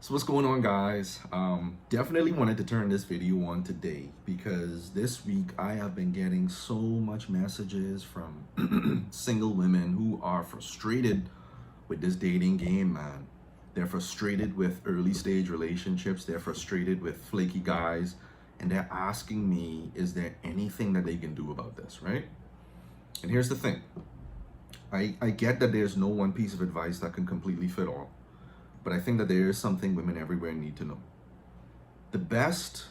So what's going on, guys? Definitely wanted to turn this video on today because this week I have been getting so much messages from single women who are frustrated with this dating game, man. They're frustrated with early stage relationships. They're frustrated with flaky guys, and they're asking me, is there anything that they can do about this, right? And here's the thing. I get that there's no one piece of advice that can completely fit all. But I think that there is something women everywhere need to know. The best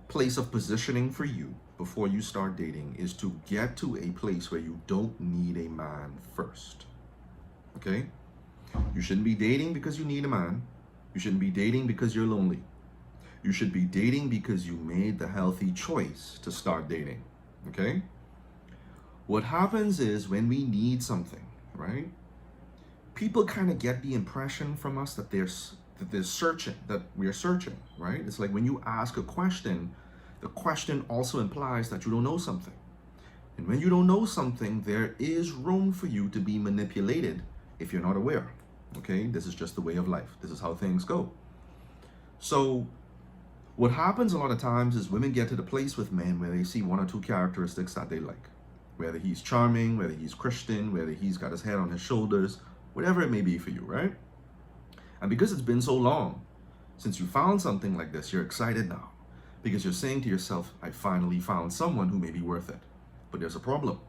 place of positioning for you before you start dating is to get to a place where you don't need a man first. Okay? You shouldn't be dating because you need a man. You shouldn't be dating because you're lonely. You should be dating because you made the healthy choice to start dating. Okay? What happens is when we need something, right? People kind of get the impression from us that they're searching, that we're searching, right? It's like when you ask a question, the question also implies that you don't know something. And when you don't know something, there is room for you to be manipulated if you're not aware. Okay? This is just the way of life. This is how things go. So what happens a lot of times is women get to the place with men where they see one or two characteristics that they like. Whether he's charming, whether he's Christian, whether he's got his head on his shoulders, whatever it may be for you, right? And because it's been so long since you found something like this, you're excited now because you're saying to yourself, I finally found someone who may be worth it. But there's a problem.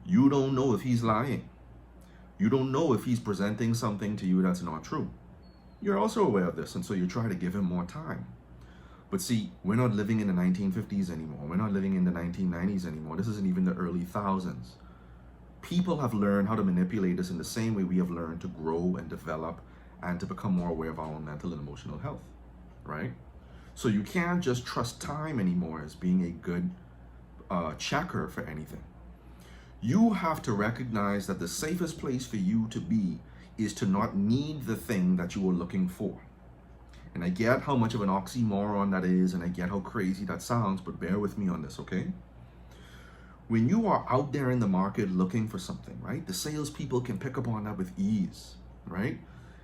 You don't know if he's lying. You don't know if he's presenting something to you that's not true. You're also aware of this, and so you try to give him more time. But see, we're not living in the 1950s anymore. We're not living in the 1990s anymore. This isn't even the early thousands. People have learned how to manipulate us in the same way we have learned to grow and develop and to become more aware of our own mental and emotional health, right? So you can't just trust time anymore as being a good checker for anything. You have to recognize that the safest place for you to be is to not need the thing that you are looking for. And I get how much of an oxymoron that is, and I get how crazy that sounds, but bear with me on this, okay? When you are out there in the market looking for something, right? The salespeople can pick up on that with ease, right?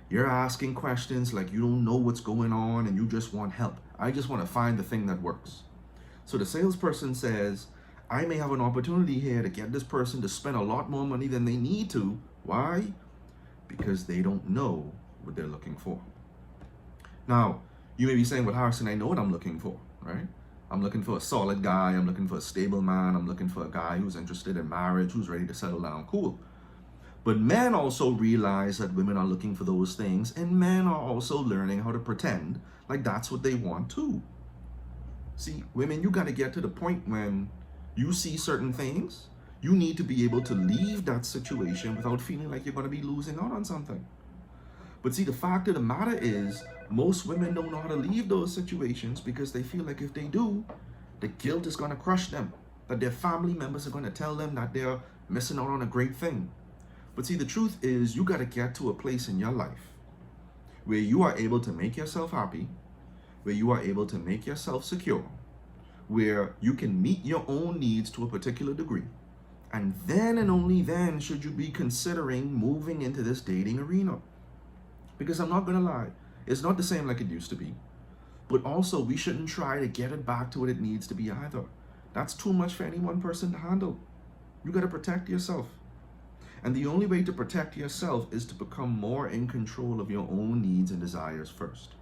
You're asking questions like you don't know what's going on and you just want help. I just want to find the thing that works. So the salesperson says, I may have an opportunity here to get this person to spend a lot more money than they need to. Why? Because they don't know what they're looking for. Now, you may be saying, well, Harrison, I know what I'm looking for, right? I'm looking for a solid guy. I'm looking for a stable man. I'm looking for a guy who's interested in marriage, who's ready to settle down. Cool. But men also realize that women are looking for those things, and men are also learning how to pretend like that's what they want too. See, women, you got to get to the point when you see certain things, you need to be able to leave that situation without feeling like you're going to be losing out on something. But see, the fact of the matter is, most women don't know how to leave those situations because they feel like if they do, the guilt is going to crush them, that their family members are going to tell them that they're missing out on a great thing. But see, the truth is, you got to get to a place in your life where you are able to make yourself happy, where you are able to make yourself secure, where you can meet your own needs to a particular degree. And then and only then should you be considering moving into this dating arena. Because I'm not going to lie, it's not the same like it used to be. But also, we shouldn't try to get it back to what it needs to be either. That's too much for any one person to handle. You got to protect yourself. And the only way to protect yourself is to become more in control of your own needs and desires first.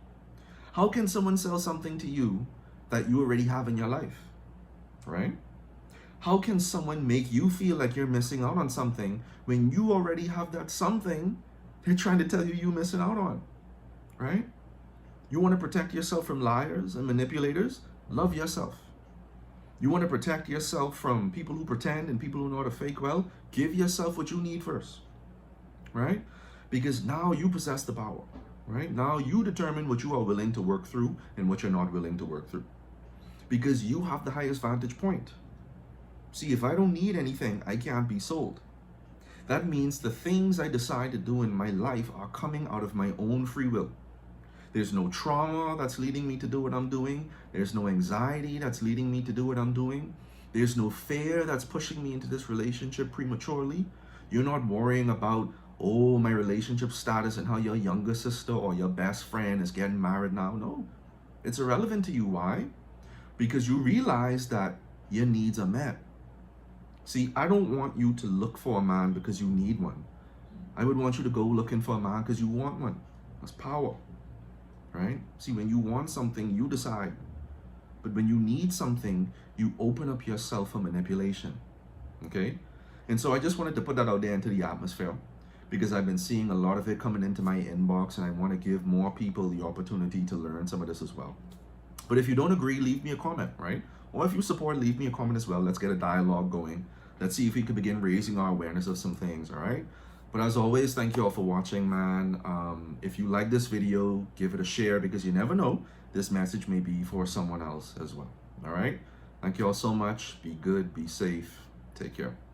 How can someone sell something to you that you already have in your life, right? How can someone make you feel like you're missing out on something when you already have that something they're trying to tell you you're missing out on, right? You want to protect yourself from liars and manipulators? Love yourself. You want to protect yourself from people who pretend and people who know how to fake well? Give yourself what you need first, right? Because now you possess the power, right? Now you determine what you are willing to work through and what you're not willing to work through. Because you have the highest vantage point. See, if I don't need anything, I can't be sold. That means the things I decide to do in my life are coming out of my own free will. There's no trauma that's leading me to do what I'm doing. There's no anxiety that's leading me to do what I'm doing. There's no fear that's pushing me into this relationship prematurely. You're not worrying about oh, my relationship status and how your younger sister or your best friend is getting married now. No, it's irrelevant to you. Why? Because you realize that your needs are met. See, I don't want you to look for a man because you need one. I would want you to go looking for a man because you want one. That's power, right? See, when you want something, you decide. But when you need something, you open up yourself for manipulation, okay? And so I just wanted to put that out there into the atmosphere because I've been seeing a lot of it coming into my inbox, and I want to give more people the opportunity to learn some of this as well. But if you don't agree, leave me a comment, right? Or if you support, leave me a comment as well. Let's get a dialogue going. Let's see if we can begin raising our awareness of some things, all right? But as always, thank you all for watching, man. If you like this video, give it a share because you never know. This message may be for someone else as well, all right? Thank you all so much. Be good, be safe. Take care.